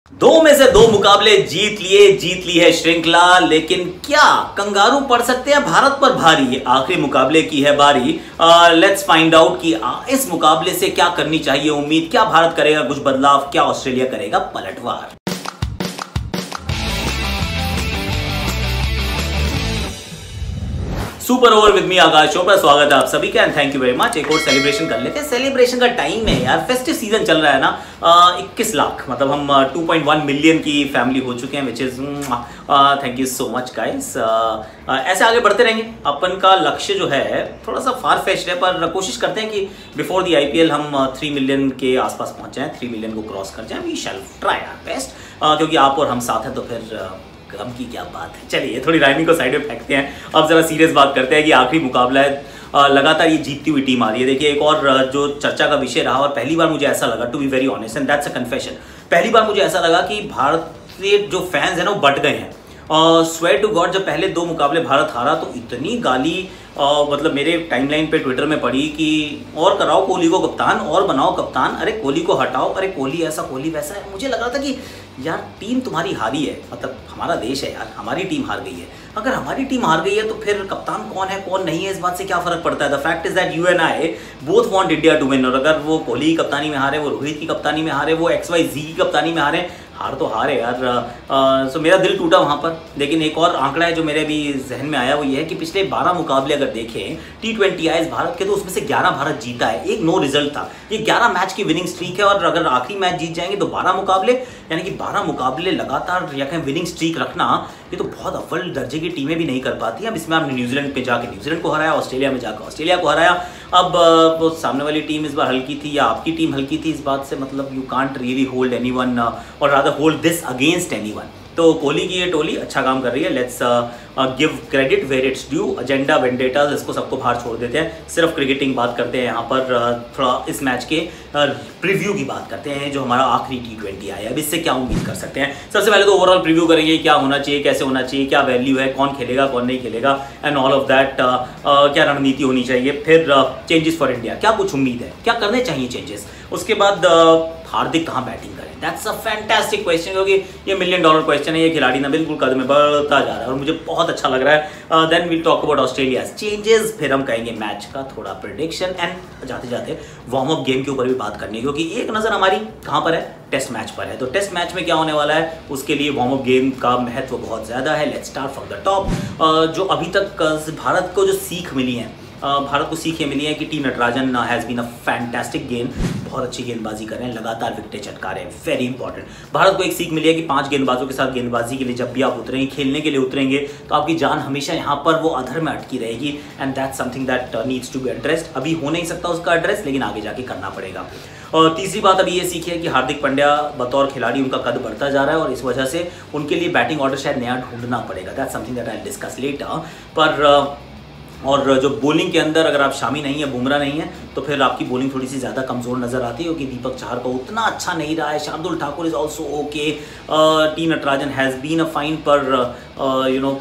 दो में से दो मुकाबले जीत ली है श्रृंखला, लेकिन क्या कंगारू पड़ सकते हैं भारत पर भारी? आखिरी मुकाबले की है बारी। लेट्स फाइंड आउट कि इस मुकाबले से क्या करनी चाहिए उम्मीद। क्या भारत करेगा कुछ बदलाव, क्या ऑस्ट्रेलिया करेगा पलटवार? सुपर ओवर विद मी आकाश चोपड़ा, स्वागत है आप सभी का and thank you very much. एक और सेलिब्रेशन कर लेते हैं। सेलिब्रेशन का टाइम है यार, फेस्टिव सीजन चल रहा है ना। 21 लाख मतलब हम 2.1 मिलियन की फैमिली हो चुके हैं, which is thank you so much guys. ऐसे आगे बढ़ते रहेंगे। अपन का लक्ष्य जो है थोड़ा सा फार फेच्ड है, पर कोशिश करते हैं कि बिफोर द IPL हम 3 मिलियन के आसपास पहुंच जाएं, 3 मिलियन को क्रॉस कर जाएं। We shall try our best, क्योंकि आप और हम साथ हैं तो फिर गम की क्या बात है। चलिए थोड़ी राइमिंग को साइड में फेंकते हैं, अब जरा सीरियस बात करते हैं कि आखिरी मुकाबला है। लगातार ये जीतती हुई टीम आ रही है। देखिए एक और जो चर्चा का विषय रहा, और पहली बार मुझे ऐसा लगा, to be very honest and that's a confession, पहली बार मुझे ऐसा लगा कि भारतीय जो फैंस हैं ना वो बट गए हैं। स्वेयर टू गॉड, जब पहले 2 मुकाबले भारत हारा तो इतनी गाली मतलब मेरे टाइमलाइन पे ट्विटर में पड़ी कि और कराओ कोहली को कप्तान, और बनाओ कप्तान, अरे कोहली को हटाओ, अरे कोहली ऐसा कोहली वैसा है। मुझे लगा था कि यार टीम तुम्हारी हारी है, मतलब हमारा देश है यार, हमारी टीम हार गई है। अगर हमारी टीम हार गई है तो फिर कप्तान कौन है कौन नहीं है इस बात से क्या फर्क पड़ता है। The fact is that you and I both want India to win. और अगर वो कोहली की कप्तानी में हारे, वो रोहित की कप्तानी में हारे, वो XYZ की कप्तानी में हारे, हार तो हार है यार। सो मेरा दिल टूटा वहाँ पर। लेकिन एक और आंकड़ा है जो मेरे भी जहन में आया, वो ये है कि पिछले 12 मुकाबले अगर देखें T20Is भारत के, तो उसमें से 11 भारत जीता है, एक नो रिजल्ट था। ये 11 मैच की विनिंग स्ट्रीक है, और अगर आखिरी मैच जीत जाएंगे तो 12 मुकाबले, यानी कि 12 मुकाबले लगातार या कहें विनिंग स्ट्रीक रखना, ये तो बहुत अव्वल दर्जे की टीमें भी नहीं कर पाती। अब इसमें आपने न्यूजीलैंड पे जाके न्यूजीलैंड को हराया, ऑस्ट्रेलिया में जाकर ऑस्ट्रेलिया को हराया। अब वो सामने वाली टीम इस बार हल्की थी या आपकी टीम हल्की थी, इस बात से मतलब you can't really hold anyone और rather hold this against anyone. तो कोहली की ये टोली अच्छा काम कर रही है। Let's give credit where it's due. Agenda vendettas इसको सबको बाहर छोड़ देते हैं, सिर्फ क्रिकेटिंग बात करते हैं यहाँ पर। थोड़ा इस मैच के प्रीव्यू की बात करते हैं, जो हमारा आखिरी T20 आया है। अब इससे क्या उम्मीद कर सकते हैं? सबसे पहले तो ओवरऑल प्रीव्यू करेंगे, क्या होना चाहिए, कैसे होना चाहिए, क्या वैल्यू है, कौन खेलेगा कौन नहीं खेलेगा एंड ऑल ऑफ दैट। क्या रणनीति होनी चाहिए, फिर चेंजेस फॉर इंडिया, क्या कुछ उम्मीद है, क्या करने चाहिए चेंजेस। उसके बाद हार्दिक कहाँ बैटिंग करें, दैट्स अ फैंटास्टिक क्वेश्चन, क्योंकि ये $1 मिलियन क्वेश्चन है। ये खिलाड़ी ना बिल्कुल कद में बढ़ता जा रहा है और मुझे बहुत अच्छा लग रहा है। Then we talk about Australia changes, फिर हम कहेंगे मैच का थोड़ा प्रेडिक्शन एंड जाते जाते वार्म अप गेम के ऊपर भी बात करनी है, क्योंकि एक नज़र हमारी कहाँ पर है, टेस्ट मैच पर है। तो टेस्ट मैच में क्या होने वाला है, उसके लिए वार्म अप गेम का महत्व बहुत ज़्यादा है। Let's start from the top. जो अभी तक भारत को जो सीख मिली है, भारत को सीख ये मिली है कि T Natarajan has been a fantastic गेंद, बहुत अच्छी गेंदबाजी कर रहे हैं, लगातार विकेटें चटका रहे हैं, वेरी इंपॉर्टेंट। भारत को एक सीख मिली है कि 5 गेंदबाजों के साथ गेंदबाजी के लिए जब भी आप उतरेंगे, खेलने के लिए उतरेंगे, तो आपकी जान हमेशा यहाँ पर वो अधर में अटकी रहेगी and that's something that needs to be addressed. अभी हो नहीं सकता उसका एड्रेस, लेकिन आगे जाके करना पड़ेगा। और तीसरी बात अभी ये सीखी है कि हार्दिक पांड्या बतौर खिलाड़ी उनका कद बढ़ता जा रहा है, और इस वजह से उनके लिए बैटिंग ऑर्डर शायद नया ढूंढना पड़ेगा। That's something that I will discuss later. पर और जो बॉलिंग के अंदर अगर आप शामी नहीं है, बुमराह नहीं है, तो फिर आपकी बॉलिंग थोड़ी सी ज़्यादा कमज़ोर नज़र आती है, क्योंकि दीपक चहर का उतना अच्छा नहीं रहा है। Shardul Thakur is also okay. T Natarajan has been a fine, पर यू नो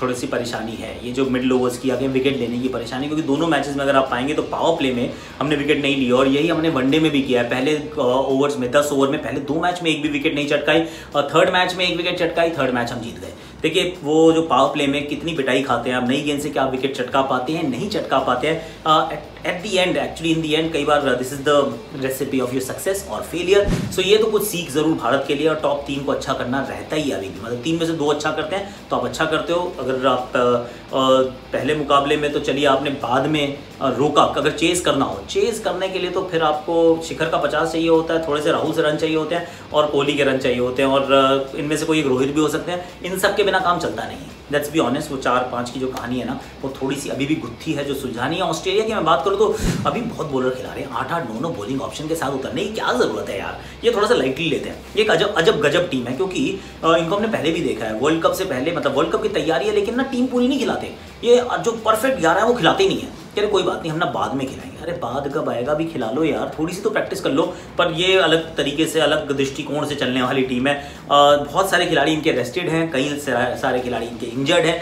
थोड़ी सी परेशानी है ये जो मिडल ओवर्स की आगे विकेट लेने की परेशानी, क्योंकि दोनों मैचेस में अगर आप पाएंगे तो पावर प्ले में हमने विकेट नहीं ली, और यही हमने वनडे में भी किया है। पहले ओवर्स में 10 ओवर में पहले 2 मैच में एक भी विकेट नहीं चटकाई, और थर्ड मैच में 1 विकेट चटकाई, थर्ड मैच हम जीत गए। देखिए वो जो पावर प्ले में कितनी पिटाई खाते हैं आप, नई गेंद से क्या विकेट चटका पाते हैं, नहीं चटका पाते हैं। At the end, actually in the end, कई बार this is the recipe of your success और फेलियर। सो ये तो कुछ सीख जरूर भारत के लिए, और टॉप 3 को अच्छा करना रहता ही अभी भी, मतलब 3 में से 2 अच्छा करते हैं तो आप अच्छा करते हो। अगर आप पहले मुकाबले में तो चलिए आपने बाद में रोका, अगर चेज़ करना हो, चेज़ करने के लिए तो फिर आपको शिखर का 50 चाहिए होता है, थोड़े से राहुल से रन चाहिए होते हैं, और कोहली के रन चाहिए होते हैं, और इनमें से कोई एक रोहित भी हो सकते हैं। इन सब के बिना काम चलता नहीं है। लेट्स बी ऑनेस्ट, वो 4-5 की जो कहानी है ना, वो थोड़ी सी अभी भी गुत्थी है जो सुलझानी है। ऑस्ट्रेलिया की मैं बात करूँ तो अभी बहुत बॉलर खिला रहे हैं, 8-8, 9-9 बॉलिंग ऑप्शन के साथ उतरने की क्या ज़रूरत है यार, ये थोड़ा सा लाइटली लेते हैं। ये एक अजब गजब टीम है, क्योंकि इनको हमने पहले भी देखा है वर्ल्ड कप से पहले, मतलब वर्ल्ड कप की तैयारी है, लेकिन ना टीम पूरी नहीं खिलाते। ये जो परफेक्ट 11 है वो खिलाते ही नहीं है। कह रहे कोई बात नहीं, हम ना बाद में खिलाएंगे। अरे बाद कब आएगा, भी खिला लो यार, थोड़ी सी तो प्रैक्टिस कर लो। पर ये अलग तरीके से, अलग दृष्टिकोण से चलने वाली टीम है। बहुत सारे खिलाड़ी इनके रेस्टेड हैं, कई सारे खिलाड़ी इनके इंजर्ड हैं,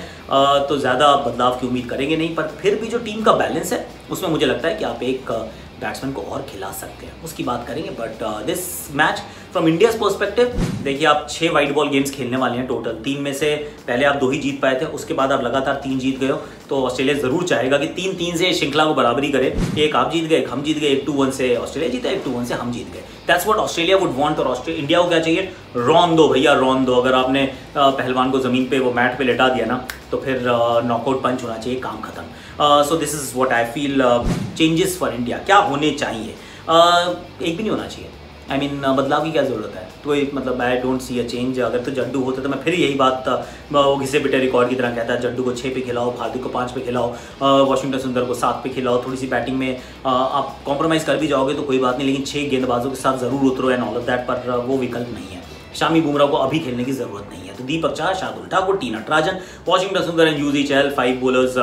तो ज़्यादा बदलाव की उम्मीद करेंगे नहीं। पर फिर भी जो टीम का बैलेंस है उसमें मुझे लगता है कि आप एक बैट्समैन को और खिला सकते हैं, उसकी बात करेंगे। But this match from India's perspective देखिए, आप 6 वाइट बॉल गेम्स खेलने वाले हैं टोटल। 3 में से पहले आप 2 ही जीत पाए थे, उसके बाद आप लगातार 3 जीत गए हो। तो ऑस्ट्रेलिया जरूर चाहेगा कि 3-3 से श्रृंखला को बराबरी करे। एक आप जीत गए, एक हम जीत गए, 1-2-1 से ऑस्ट्रेलिया जीता, 1-2-1 से हम जीत गए। That's what Australia would want. और इंडिया को क्या चाहिए? रॉन दो भैया, रॉन दो। अगर आपने पहलवान को जमीन पे, वो मैट पे लेटा दिया ना, तो फिर नॉकआउट पंच होना चाहिए, काम खत्म। So this is what I feel changes for India क्या होने चाहिए। एक भी नहीं होना चाहिए। आई मीन बदलाव की क्या ज़रूरत है? तो मतलब I don't see a change. अगर तो जड्डू होता तो मैं फिर यही बात वो घिसे पिटे रिकॉर्ड की तरह कहता है, जड्डू को 6 पे खिलाओ, हार्दिक को 5 पे खिलाओ, वॉशिंगटन सुंदर को 7 पे खिलाओ। थोड़ी सी बैटिंग में आप कॉम्प्रोमाइज़ कर भी जाओगे तो कोई बात नहीं, लेकिन 6 गेंदबाजों के साथ ज़रूर उतरो एंड ऑल ऑफ दैट। पर वो विकल्प नहीं है। शामी बुमराह को अभी खेलने की जरूरत नहीं है। तो Deepak Chahar, Shardul Thakur, T Natarajan, Washington Sundar and Yuzi Chahal, 5 bowlers,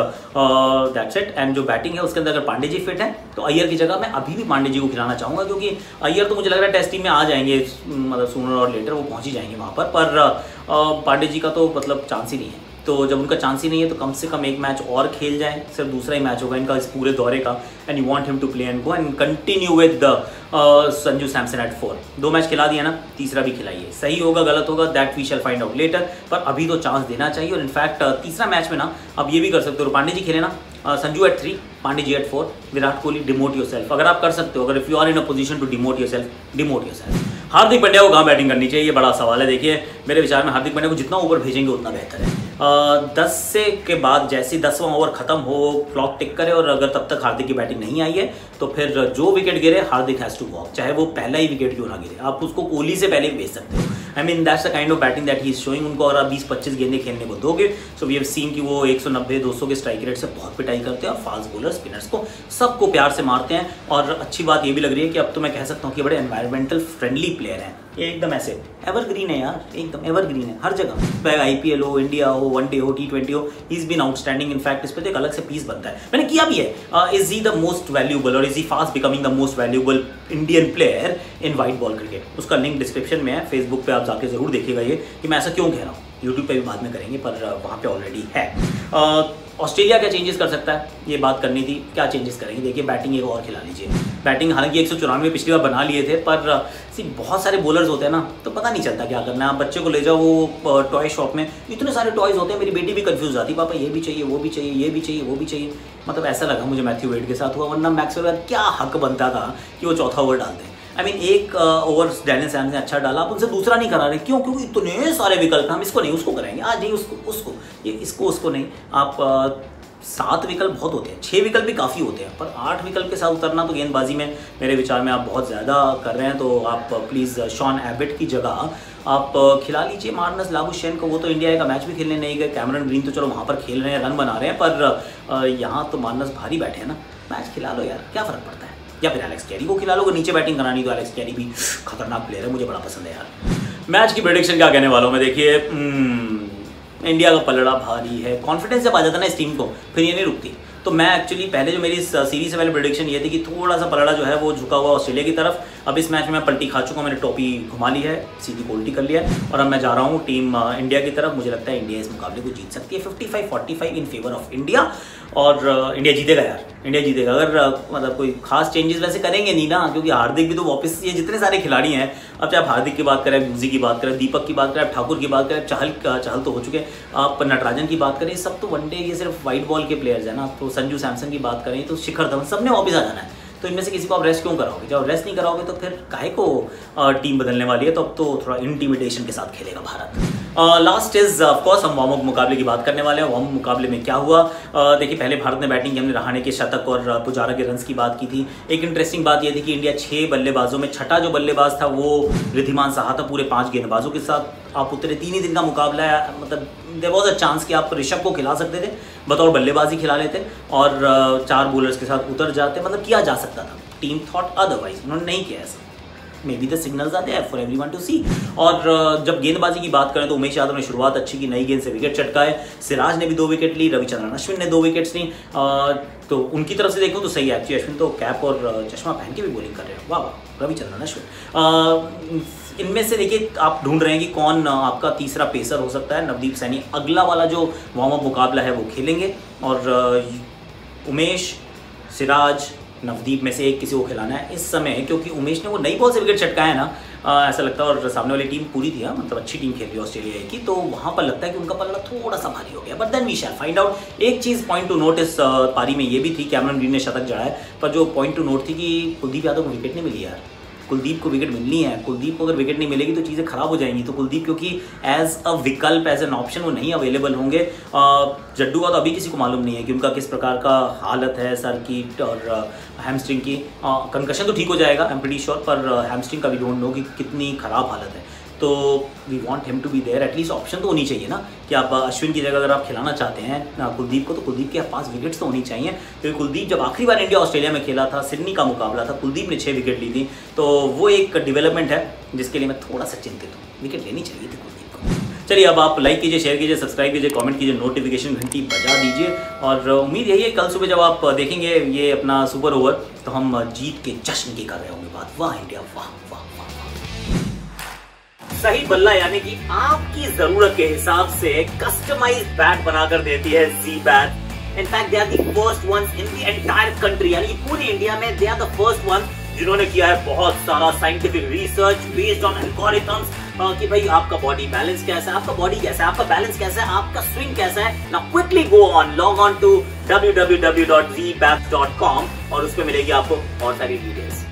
that's it. And जो बैटिंग है उसके अंदर अगर पांडे जी फिट है तो अय्यर की जगह मैं अभी भी पांडे जी को खिलाना चाहूँगा, क्योंकि अय्यर तो मुझे लग रहा है टेस्ट टीम में आ जाएंगे, मतलब सूनर और लेटर वो पहुँच ही जाएंगे वहाँ पर पांडे जी का तो मतलब चांस ही नहीं है। तो जब उनका चांस ही नहीं है तो कम से कम एक मैच और खेल जाए, सिर्फ दूसरा ही मैच होगा इनका इस पूरे दौरे का। And you want him to play and go and continue with Sanju Samson at 4। 2 match खिला दिया ना, तीसरा भी खिलाइए। सही होगा गलत होगा that we shall find out later, पर अभी तो चांस देना चाहिए। और इनफैक्ट तीसरा मैच में ना आप ये भी कर सकते हो, पांडे जी खेले ना, Sanju at 3, Pandey ji at 4, Virat Kohli, demote yourself. अगर आप कर सकते हो, अगर if you are in a position to demote yourself, demote yourself. Hardik Pandya को कहाँ बैटिंग करनी चाहिए, ये बड़ा सवाल है। देखिए मेरे विचार में हार्दिक पांड्या को जितना ऊपर भेजेंगे उतना बेहतर है। 10 से के बाद जैसे 10वां ओवर खत्म हो, क्लॉक टिक करे, और अगर तब तक हार्दिक की बैटिंग नहीं आई है तो फिर जो विकेट गिरे हार्दिक हैज टू वॉक, चाहे वो पहला ही विकेट क्यों ना गिरे। आप उसको कोहली से पहले भी भेज सकते हो। I mean that's the kind of batting that he is showing. उनको और आप 20-25 गेंदें खेलने को दोगे, सो वी हैव सीन कि वो 190-200 के स्ट्राइक रेट से बहुत पिटाई करते हैं और फास्ट बॉलर स्पिनर्स को सबको प्यार से मारते हैं। और अच्छी बात ये भी लग रही है कि अब तो मैं कह सकता हूँ कि बड़े एनवायरमेंटल फ्रेंडली प्लेयर हैं। ये एकदम ऐसे एवरग्रीन है यार, एकदम एवरग्रीन है हर जगह, चाहे IPL हो, इंडिया हो, वनडे हो, T20 हो, he is been outstanding. In fact इस पर तो एक अलग से पीस बनता है, मैंने किया भी है। Is he the most valuable और is he fast becoming the most valuable Indian player in white ball cricket? उसका लिंक डिस्क्रिप्शन में है, फेसबुक पे आप जाके जरूर देखिएगा ये कि मैं ऐसा क्यों कह रहा हूँ। यूट्यूब पे भी बाद में करेंगे, पर वहाँ पे ऑलरेडी है। ऑस्ट्रेलिया क्या चेंजेस कर सकता है, ये बात करनी थी। क्या चेंजेस करेंगे? देखिए बैटिंग एक और खिला लीजिए। बैटिंग हालांकि 194 पिछली बार बना लिए थे, पर बहुत सारे बॉलर्स होते हैं ना, तो पता नहीं चलता क्या करना है। आप बच्चे को ले जाओ वो टॉय शॉप में, इतने सारे टॉयज़ होते हैं, मेरी बेटी भी कंफ्यूज जाती, पापा ये भी चाहिए, वो भी चाहिए, ये भी चाहिए, वो भी चाहिए। मतलब ऐसा लगा मुझे मैथ्यू वेड के साथ हुआ, वरना मैक्सवेल क्या हक बनता था कि वो चौथा ओवर डालते हैं। आई मीन एक ओवर डैनियल सैम्स ने अच्छा डाला, आप उनसे दूसरा नहीं करा रहे, क्यों? क्योंकि इतने सारे विकल्प, हम इसको नहीं उसको कराएंगे, आज नहीं उसको ये इसको उसको नहीं। आप 7 विकल्प बहुत होते हैं, 6 विकल्प भी काफ़ी होते हैं, पर 8 विकल्प के साथ उतरना तो गेंदबाजी में मेरे विचार में आप बहुत ज़्यादा कर रहे हैं। तो आप प्लीज़ शॉन एबट की जगह आप खिला लीजिए मार्नस लाबुशेन को। वो तो इंडिया का मैच भी खेलने नहीं गए। कैमरन ग्रीन तो चलो वहाँ पर खेल रहे हैं, रन बना रहे हैं, पर यहाँ तो मार्नस भारी बैठे हैं ना, मैच खिला लो यार, क्या फ़र्क पड़ता है। या फिर एलेक्स कैरी को खिला लो, नीचे बैटिंग करानी तो एलेक्स कैरी भी खतरनाक प्लेयर है, मुझे बड़ा पसंद है यार। मैच की प्रेडिक्शन क्या कहने वाला हूँ मैं, देखिए इंडिया का पलड़ा भारी है। कॉन्फिडेंस जब आ जाता है ना इस टीम को, फिर ये नहीं रुकती। तो मैं एक्चुअली पहले जो मेरी सीरीज से पहले प्रेडिक्शन ये थी कि थोड़ा सा पलड़ा जो है वो झुका हुआ ऑस्ट्रेलिया की तरफ। अब इस मैच में मैं पलटी खा चुका हूँ, मैंने टोपी घुमा ली है, सीधी कोल्टी कर लिया है, और अब मैं जा रहा हूँ टीम इंडिया की तरफ। मुझे लगता है इंडिया इस मुकाबले को जीत सकती है 55-45 इन फेवर ऑफ इंडिया, और इंडिया जीतेगा यार, इंडिया जीतेगा। अगर मतलब कोई खास चेंजेस वैसे करेंगे नहीं ना, क्योंकि हार्दिक भी तो वापस, ये जितने सारे खिलाड़ी हैं, अब चाहे आप हार्दिक की बात करें, यूजी की बात करें, दीपक की बात करें, ठाकुर की बात करें, चहल तो हो चुके, आप नटराजन की बात करें, सब तो वनडे ये सिर्फ वाइट बॉल के प्लेयर्स हैं ना। तो संजू सैमसन की बात करें तो शिखर धवन, सबने वापस आ जाना है। तो इनमें से किसी को आप रेस्ट क्यों कराओगे? जब रेस्ट नहीं कराओगे तो फिर काहे को टीम बदलने वाली है। तो अब तो थोड़ा इंटिमिडेशन के साथ खेलेगा भारत। लास्ट इज ऑफकोर्स हम वार्म अप मुकाबले की बात करने वाले हैं। वार्म अप मुकाबले में क्या हुआ, देखिए पहले भारत ने बैटिंग की, हमने रहाणे के शतक और पुजारा के रन्स की बात की थी। एक इंटरेस्टिंग बात यह थी कि इंडिया 6 बल्लेबाजों में छठा जो बल्लेबाज था वो रिद्धिमान साहा था, पूरे 5 गेंदबाजों के साथ आप उतरे। 3 ही दिन का मुकाबला है, मतलब देयर वाज अ चांस कि आप ऋषभ को खिला सकते थे, बतौर बल्लेबाजी खिला लेते और 4 बॉलर्स के साथ उतर जाते, मतलब किया जा सकता था। टीम थॉट अदरवाइज, उन्होंने नहीं किया ऐसा। Maybe the signals are there for everyone to see. और जब गेंदबाजी की बात करें तो उमेश यादव ने शुरुआत अच्छी की, नई गेंद से विकेट चटकाए, सिराज ने भी 2 विकेट ली, रविचंद्रन अश्विन ने 2 विकेट्स ली। तो उनकी तरफ से देखूँ तो सही है एक्चुअली, अश्विन तो कैप और चश्मा पहन के भी बॉलिंग कर रहे हैं, वाह वाह रविचंद्रन अश्विन। इनमें से देखिए आप ढूंढ रहे हैं कि कौन आपका तीसरा पेसर हो सकता है। नवदीप सैनी अगला वाला जो वार्म अप मुकाबला है वो खेलेंगे, और उमेश, सिराज, नवदीप में से एक किसी को खिलाना है इस समय, क्योंकि उमेश ने वो नई बॉल से विकेट छटकाया है ना, ऐसा लगता है। और सामने वाली टीम पूरी थी, मतलब अच्छी टीम खेल रही है ऑस्ट्रेलिया की, तो वहाँ पर लगता है कि उनका पल्ला थोड़ा सा भारी हो गया। But then we shall find out. एक चीज़ पॉइंट टू नोट इस पारी में ये भी थी, कैमरन ग्रीन ने शतक जड़ा है, पर जो पॉइंट टू नोट थी कि कुलदीप यादव को विकेट नहीं मिली यार। कुलदीप को विकेट मिलनी है। कुलदीप को अगर विकेट नहीं मिलेगी तो चीज़ें खराब हो जाएंगी। तो कुलदीप क्योंकि एज अ विकल्प, एज एन ऑप्शन वो नहीं अवेलेबल होंगे। जड्डू का तो अभी किसी को मालूम नहीं है कि उनका किस प्रकार का हालत है सर की और हैमस्ट्रिंग की। कंकशन तो ठीक हो जाएगा, आई एम प्रीटी श्योर, पर हैमस्ट्रिंग का वी डोंट नो कि कितनी खराब हालत है। तो we want him to be there, at least option तो होनी चाहिए ना कि आप अश्विन की जगह अगर आप खिलाना चाहते हैं कुलदीप को, तो कुलदीप के पास विकेट्स तो होनी चाहिए। क्योंकि कुलदीप जब आखिरी बार इंडिया ऑस्ट्रेलिया में खेला था, सिडनी का मुकाबला था, कुलदीप ने 6 विकेट ली थी। तो वो एक डेवलपमेंट है जिसके लिए मैं थोड़ा सा चिंतित हूँ। विकेट लेनी चाहिए थी कुलदीप को। चलिए अब आप लाइक कीजिए, शेयर कीजिए, सब्सक्राइब कीजिए, कमेंट कीजिए, नोटिफिकेशन घंटी बजा दीजिए। और उम्मीद यही है कल सुबह जब आप देखेंगे ये अपना सुपर ओवर, तो हम जीत के जश्न की कर रहे होंगे बात। वाह इंडिया, वाह वाह। सही बल्ला यानी कि आपकी जरूरत के हिसाब से कस्टमाइज्ड बैट बनाकर देती है जी bat. In fact they are the first ones in the entire country, यानी पूरी इंडिया में they are the first one जिन्होंने किया है बहुत सारा scientific research based on algorithms कि भाई आपका बॉडी बैलेंस कैसा है, आपका बॉडी कैसा है, आपका बैलेंस कैसा है, आपका स्विंग कैसा है। Now quickly go on, log on to www.zbats.com और उसमें मिलेगी आपको बहुत सारी डिटेल्स।